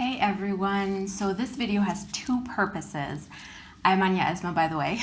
Hey everyone, so this video has two purposes. I'm Anya Esma, by the way.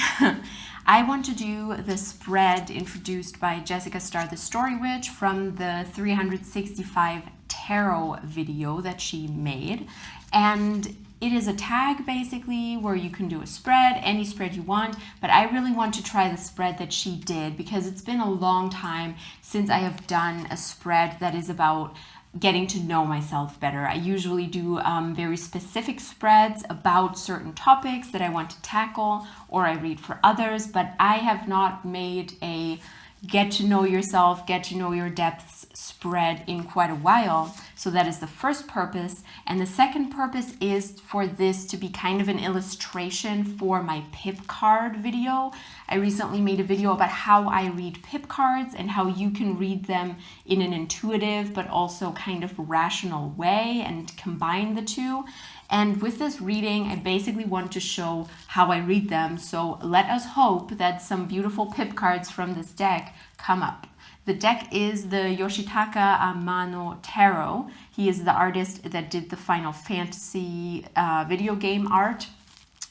I want to do the spread introduced by Jessica Starr, the Story Witch, from the 365 tarot video that she made. And it is a tag basically where you can do a spread, any spread you want, but I really want to try the spread that she did because it's been a long time since I have done a spread that is about getting to know myself better. I usually do very specific spreads about certain topics that I want to tackle, or I read for others, but I have not made a get to know yourself, get to know your depths spread in quite a while. So that is the first purpose. And the second purpose is for this to be kind of an illustration for my pip card video. I recently made a video about how I read pip cards and how you can read them in an intuitive but also kind of rational way and combine the two. And with this reading, I basically want to show how I read them. So let us hope that some beautiful pip cards from this deck come up. The deck is the Yoshitaka Amano Tarot. He is the artist that did the Final Fantasy video game art.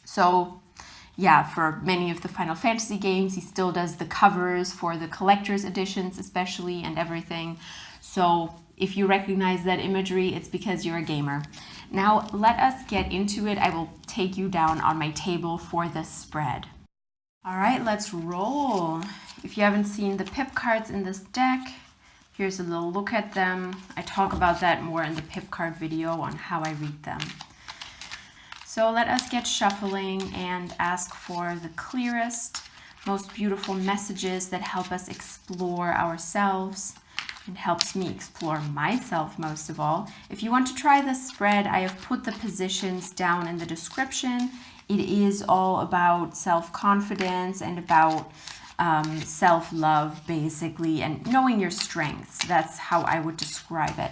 So yeah, for many of the Final Fantasy games, he still does the covers for the collector's editions especially and everything. So if you recognize that imagery, it's because you're a gamer. Now let us get into it. I will take you down on my table for this spread. All right, let's roll. If you haven't seen the pip cards in this deck, here's a little look at them. I talk about that more in the pip card video on how I read them. So let us get shuffling and ask for the clearest, most beautiful messages that help us explore ourselves and helps me explore myself most of all. If you want to try this spread, I have put the positions down in the description. It is all about self-confidence and about self-love basically, and knowing your strengths. That's how I would describe it.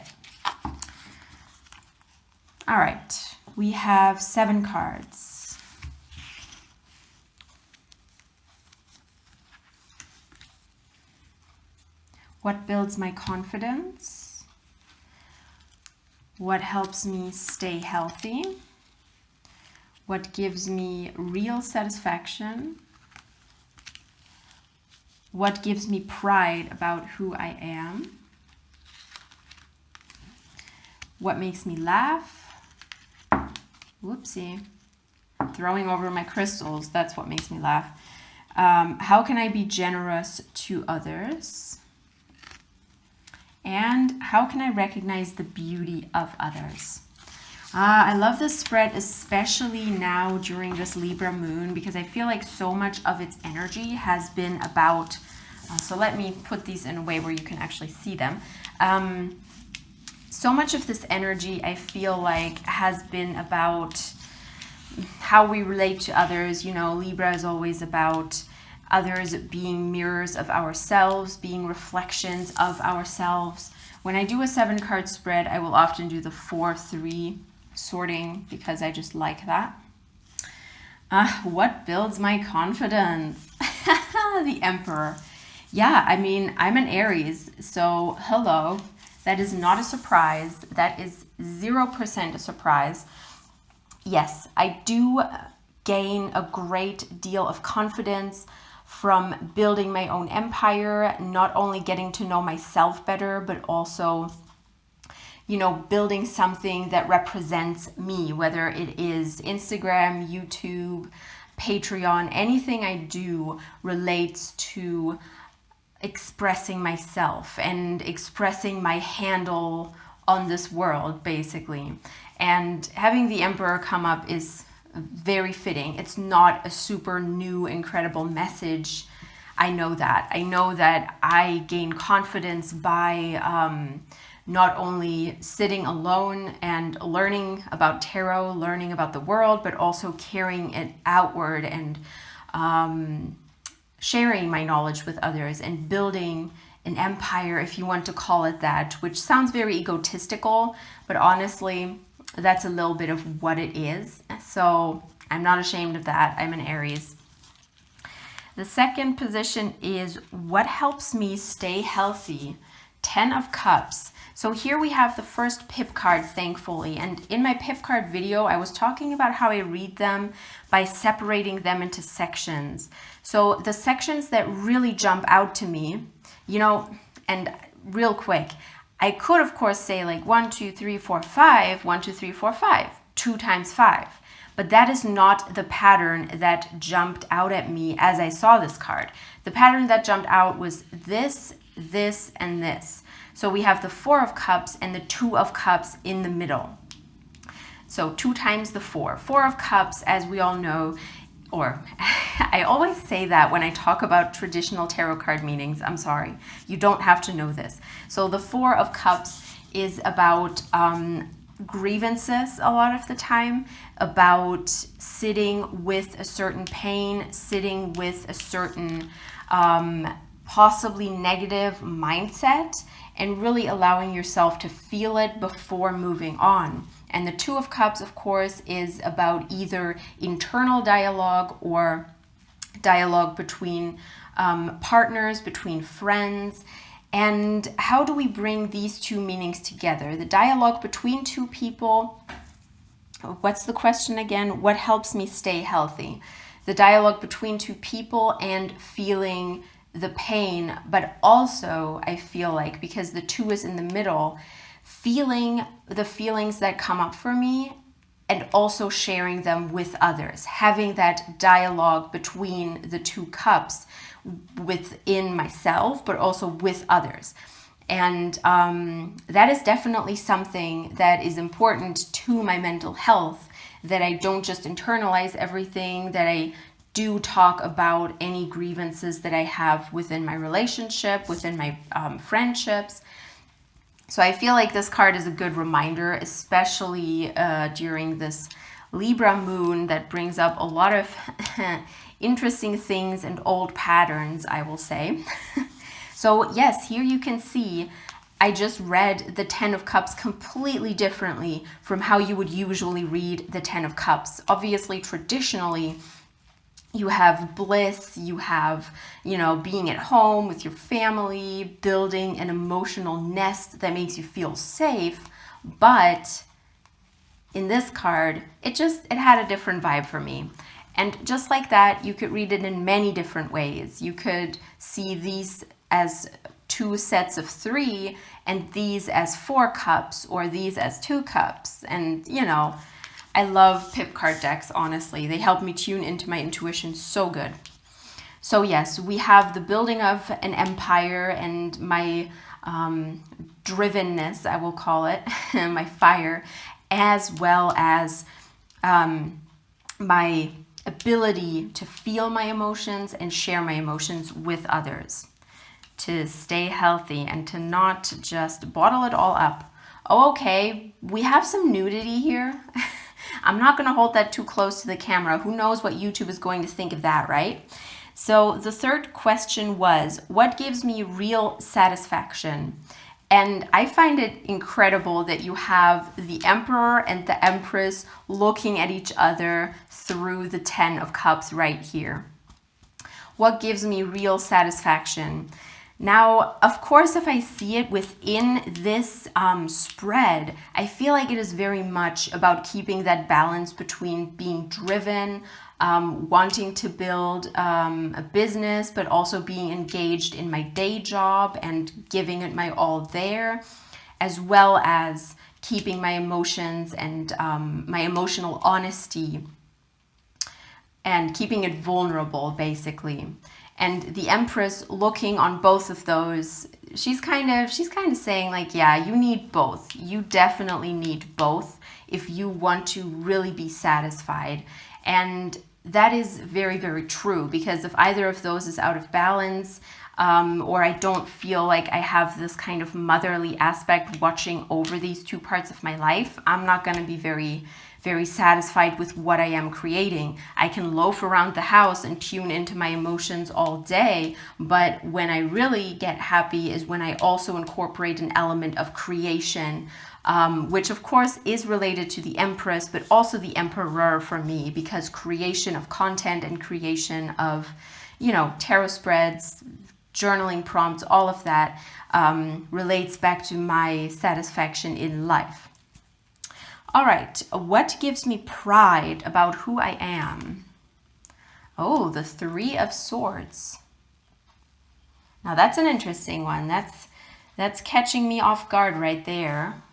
All right, we have 7 cards. What builds my confidence? What helps me stay healthy? What gives me real satisfaction? What gives me pride about who I am? What makes me laugh? Whoopsie. Throwing over my crystals, that's what makes me laugh. How can I be generous to others? And how can I recognize the beauty of others? I love this spread, especially now during this Libra moon, because I feel like so much of its energy has been about, so let me put these in a way where you can actually see them. So much of this energy, I feel like, has been about how we relate to others. You know, Libra is always about others being mirrors of ourselves, being reflections of ourselves. When I do a 7-card spread, I will often do the 4-3 sorting because I just like that. What builds my confidence? The Emperor. Yeah, I mean, I'm an Aries, so hello. That is not a surprise. That is 0% a surprise. Yes, I do gain a great deal of confidence from building my own empire, not only getting to know myself better, but also, you know, building something that represents me, whether it is Instagram, YouTube, Patreon, anything I do relates to expressing myself and expressing my handle on this world, basically. And having the Emperor come up is very fitting. It's not a super new, incredible message. I know that. I know that I gain confidence by not only sitting alone and learning about tarot, learning about the world, but also carrying it outward and sharing my knowledge with others and building an empire, if you want to call it that, which sounds very egotistical, but honestly, that's a little bit of what it is. So I'm not ashamed of that. I'm an Aries. The second position is what helps me stay healthy Ten of Cups. So here we have the first pip card, thankfully. And in my pip card video, I was talking about how I read them by separating them into sections. So the sections that really jump out to me, you know, and real quick, I could of course say like 1, 2, 3, 4, 5, 1, 2, 3, 4, 5, 2 times 5. But that is not the pattern that jumped out at me as I saw this card. The pattern that jumped out was this, this, and this. So we have the Four of Cups and the Two of Cups in the middle. So 2 times the 4. Four of Cups, as we all know, or I always say that when I talk about traditional tarot card meanings. I'm sorry, you don't have to know this. So the Four of Cups is about grievances a lot of the time, about sitting with a certain pain, sitting with a certain possibly negative mindset, and really allowing yourself to feel it before moving on. And the Two of Cups, of course, is about either internal dialogue or dialogue between partners, between friends. And how do we bring these two meanings together? The dialogue between two people. What's the question again? What helps me stay healthy? The dialogue between two people and feeling the pain, but also I feel like, because the 2 is in the middle, feeling the feelings that come up for me and also sharing them with others, having that dialogue between the 2 cups within myself, but also with others. And that is definitely something that is important to my mental health, that I don't just internalize everything, that I do talk about any grievances that I have within my relationship, within my friendships. So I feel like this card is a good reminder, especially during this Libra moon that brings up a lot of interesting things and old patterns, I will say. So yes, here you can see I just read the Ten of Cups completely differently from how you would usually read the Ten of Cups. Obviously, traditionally, you have bliss, you have, you know, being at home with your family, building an emotional nest that makes you feel safe. But in this card, it had a different vibe for me. And just like that, you could read it in many different ways. You could see these as 2 sets of 3 and these as 4 cups, or these as 2 cups. And, you know, I love pip card decks, honestly. They help me tune into my intuition so good. So yes, we have the building of an empire and my drivenness, I will call it, my fire, as well as my ability to feel my emotions and share my emotions with others, to stay healthy and to not just bottle it all up. Oh, okay, we have some nudity here. I'm not going to hold that too close to the camera. Who knows what YouTube is going to think of that, right? So the third question was, what gives me real satisfaction? And I find it incredible that you have the Emperor and the Empress looking at each other through the Ten of Cups right here. What gives me real satisfaction? Now, of course, if I see it within this spread, I feel like it is very much about keeping that balance between being driven, wanting to build a business, but also being engaged in my day job and giving it my all there, as well as keeping my emotions and my emotional honesty and keeping it vulnerable, basically. And the Empress looking on both of those, she's kind of saying like, yeah, you need both. You definitely need both if you want to really be satisfied. And that is very, very true, because if either of those is out of balance, or I don't feel like I have this kind of motherly aspect watching over these 2 parts of my life, I'm not going to be very satisfied with what I am creating. I can loaf around the house and tune into my emotions all day, but when I really get happy is when I also incorporate an element of creation, which of course is related to the Empress, but also the Emperor for me, because creation of content and creation of, you know, tarot spreads, journaling prompts, all of that relates back to my satisfaction in life. All right, what gives me pride about who I am? Oh, the Three of Swords. Now that's an interesting one. That's catching me off guard right there.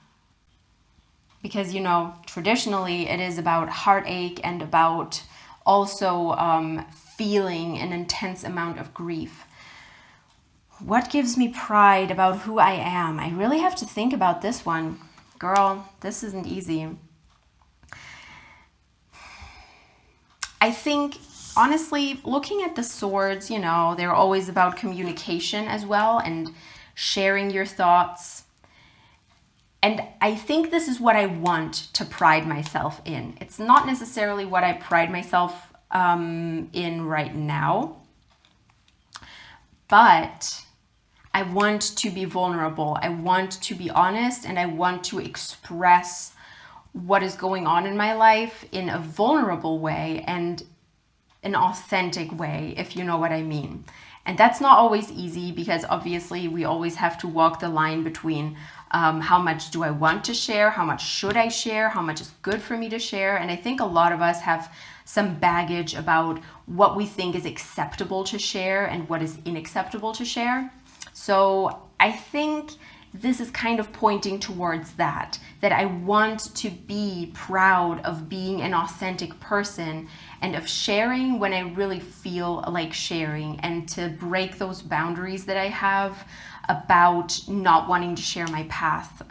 Because, you know, traditionally it is about heartache and about also feeling an intense amount of grief. What gives me pride about who I am? I really have to think about this one. Girl, this isn't easy. I think, honestly, looking at the swords, you know, they're always about communication as well and sharing your thoughts. And I think this is what I want to pride myself in. It's not necessarily what I pride myself in right now, but I want to be vulnerable. I want to be honest, and I want to express what is going on in my life in a vulnerable way and an authentic way, if you know what I mean. And that's not always easy, because obviously we always have to walk the line between how much do I want to share, how much should I share, how much is good for me to share. And I think a lot of us have some baggage about what we think is acceptable to share and what is unacceptable to share. So I think this is kind of pointing towards that I want to be proud of being an authentic person and of sharing when I really feel like sharing, and to break those boundaries that I have about not wanting to share my path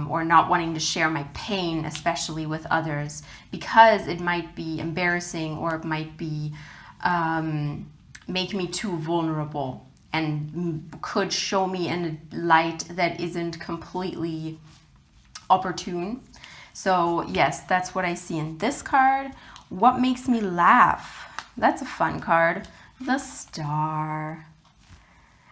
or not wanting to share my pain, especially with others, because it might be embarrassing or it might be make me too vulnerable and could show me in a light that isn't completely opportune. So yes, that's what I see in this card. What makes me laugh? That's a fun card. The Star.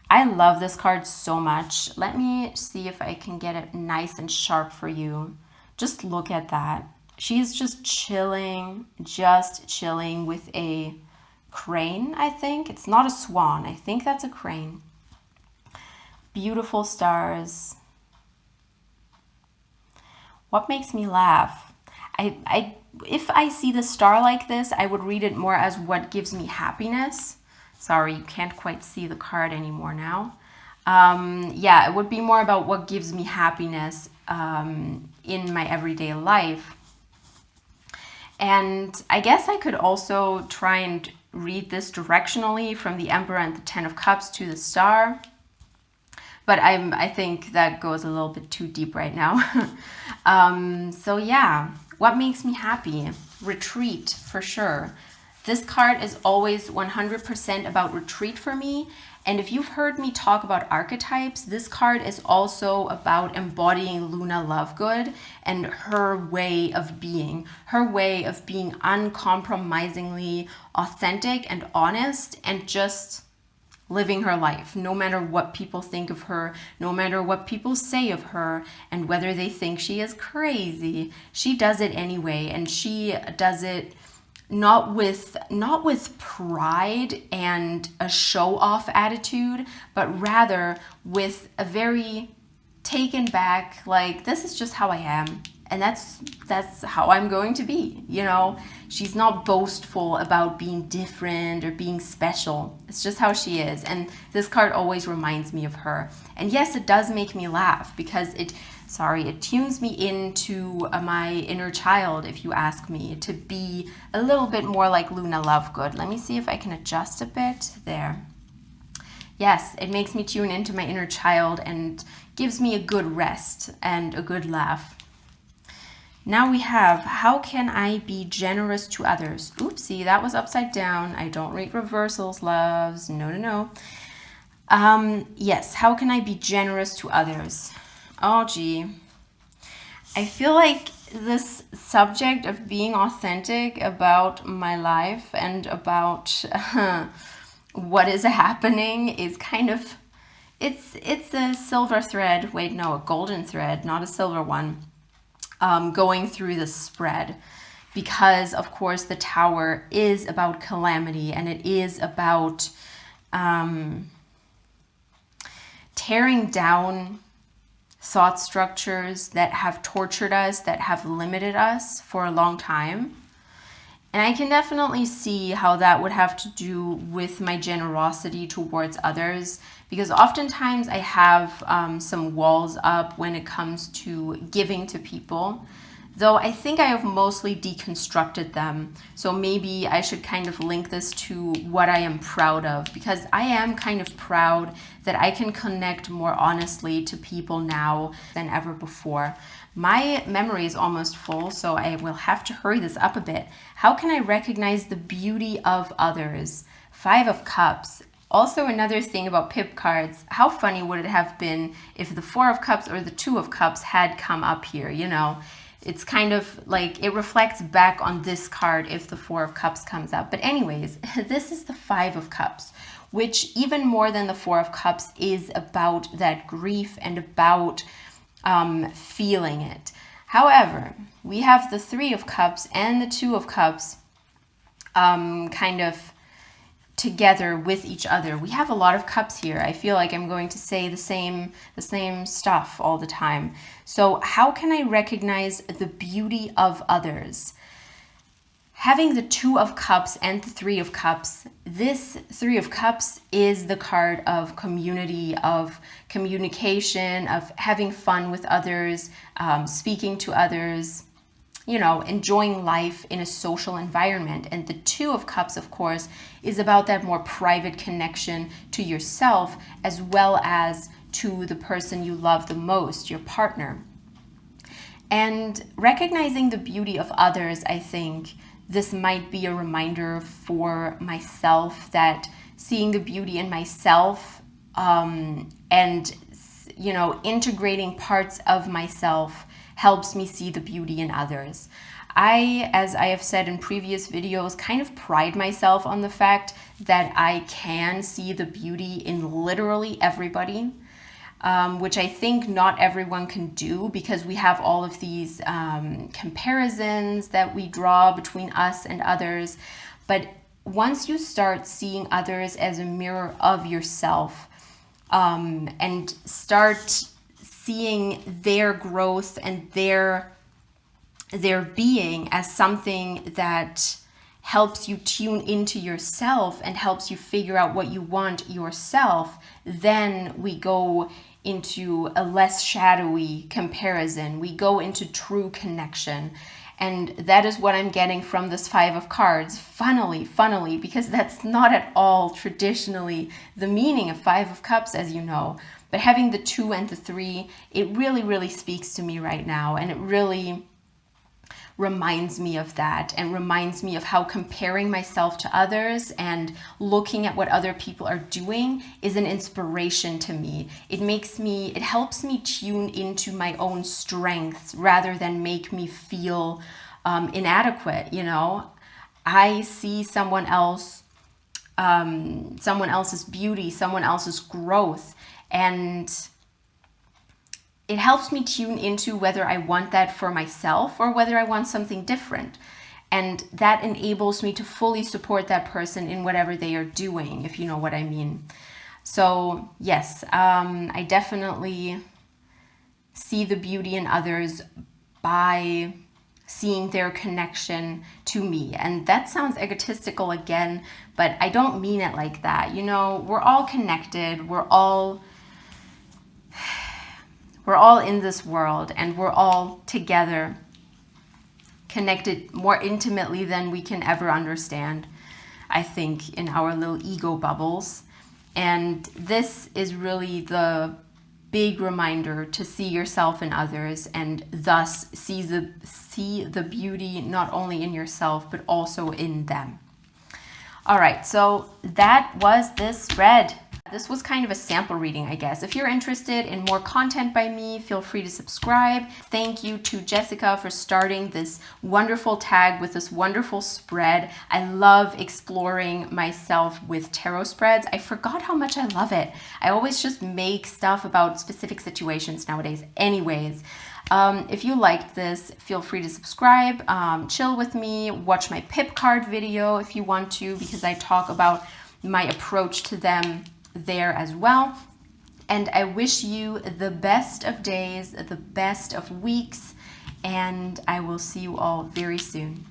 I love this card so much. Let me see if I can get it nice and sharp for you. Just look at that. She's just chilling with a crane, I think. It's not a swan. I think that's a crane. Beautiful stars. What makes me laugh? If I see the star like this, I would read it more as what gives me happiness. Sorry, you can't quite see the card anymore now. Yeah, it would be more about what gives me happiness in my everyday life. And I guess I could also try and read this directionally from the Emperor and the Ten of Cups to the Star. But I think that goes a little bit too deep right now. So yeah, what makes me happy? Retreat, for sure. This card is always 100% about retreat for me. And if you've heard me talk about archetypes, this card is also about embodying Luna Lovegood and her way of being uncompromisingly authentic and honest and just living her life, no matter what people think of her, no matter what people say of her, and whether they think she is crazy. She does it anyway, and she does it not with pride and a show-off attitude, but rather with a very taken back, like, this is just how I am, and that's how I'm going to be, you know. She's not boastful about being different or being special. It's just how she is, and this card always reminds me of her. And yes, it does make me laugh, because it tunes me into my inner child, if you ask me, to be a little bit more like Luna Lovegood. Let me see if I can adjust a bit. There. Yes, it makes me tune into my inner child and gives me a good rest and a good laugh. Now we have, how can I be generous to others? Oopsie, that was upside down. I don't read reversals, loves. No. Yes, how can I be generous to others? Oh, gee. I feel like this subject of being authentic about my life and about what is happening is kind of, it's a silver thread. Wait, no, a golden thread, not a silver one. Going through the spread, because of course the Tower is about calamity, and it is about tearing down thought structures that have tortured us, that have limited us for a long time. And I can definitely see how that would have to do with my generosity towards others, because oftentimes I have some walls up when it comes to giving to people, though I think I have mostly deconstructed them. So maybe I should kind of link this to what I am proud of, because I am kind of proud that I can connect more honestly to people now than ever before. My memory is almost full, so I will have to hurry this up a bit. How can I recognize the beauty of others? 5 of Cups. Also, another thing about pip cards, how funny would it have been if the 4 of Cups or the 2 of Cups had come up here, you know? It's kind of like it reflects back on this card if the 4 of Cups comes up. But anyways, this is the 5 of Cups, which even more than the 4 of Cups is about that grief and about feeling it. However, we have the 3 of Cups and the 2 of Cups kind of together with each other. We have a lot of cups here. I feel like I'm going to say the same stuff all the time. So how can I recognize the beauty of others? Having the 2 of Cups and the 3 of Cups, this 3 of Cups is the card of community, of communication, of having fun with others, speaking to others, you know, enjoying life in a social environment. And the 2 of Cups, of course, is about that more private connection to yourself as well as to the person you love the most, your partner. And recognizing the beauty of others, I think this might be a reminder for myself that seeing the beauty in myself and, you know, integrating parts of myself helps me see the beauty in others. I, as I have said in previous videos, kind of pride myself on the fact that I can see the beauty in literally everybody, which I think not everyone can do because we have all of these comparisons that we draw between us and others. But once you start seeing others as a mirror of yourself and start seeing their growth and their being as something that helps you tune into yourself and helps you figure out what you want yourself, then we go into a less shadowy comparison. We go into true connection. And that is what I'm getting from this 5 of cards, funnily, because that's not at all traditionally the meaning of 5 of Cups, as you know. But having the 2 and the 3, it really speaks to me right now. And it really reminds me of that and reminds me of how comparing myself to others and looking at what other people are doing is an inspiration to me. It helps me tune into my own strengths rather than make me feel inadequate, you know. I see someone else's beauty, someone else's growth, and it helps me tune into whether I want that for myself or whether I want something different. And that enables me to fully support that person in whatever they are doing, if you know what I mean. So yes, I definitely see the beauty in others by seeing their connection to me. And that sounds egotistical again, but I don't mean it like that. You know, we're all connected. We're all in this world, and we're all together, connected more intimately than we can ever understand, I think, in our little ego bubbles. And this is really the big reminder to see yourself in others and thus see the beauty not only in yourself but also in them. All right, so that was this spread. This was kind of a sample reading, I guess. If you're interested in more content by me, feel free to subscribe. Thank you to Jessica for starting this wonderful tag with this wonderful spread. I love exploring myself with tarot spreads. I forgot how much I love it. I always just make stuff about specific situations nowadays. Anyways, if you liked this, feel free to subscribe, chill with me, watch my pip card video if you want to, because I talk about my approach to them there as well. And I wish you the best of days, the best of weeks, and I will see you all very soon.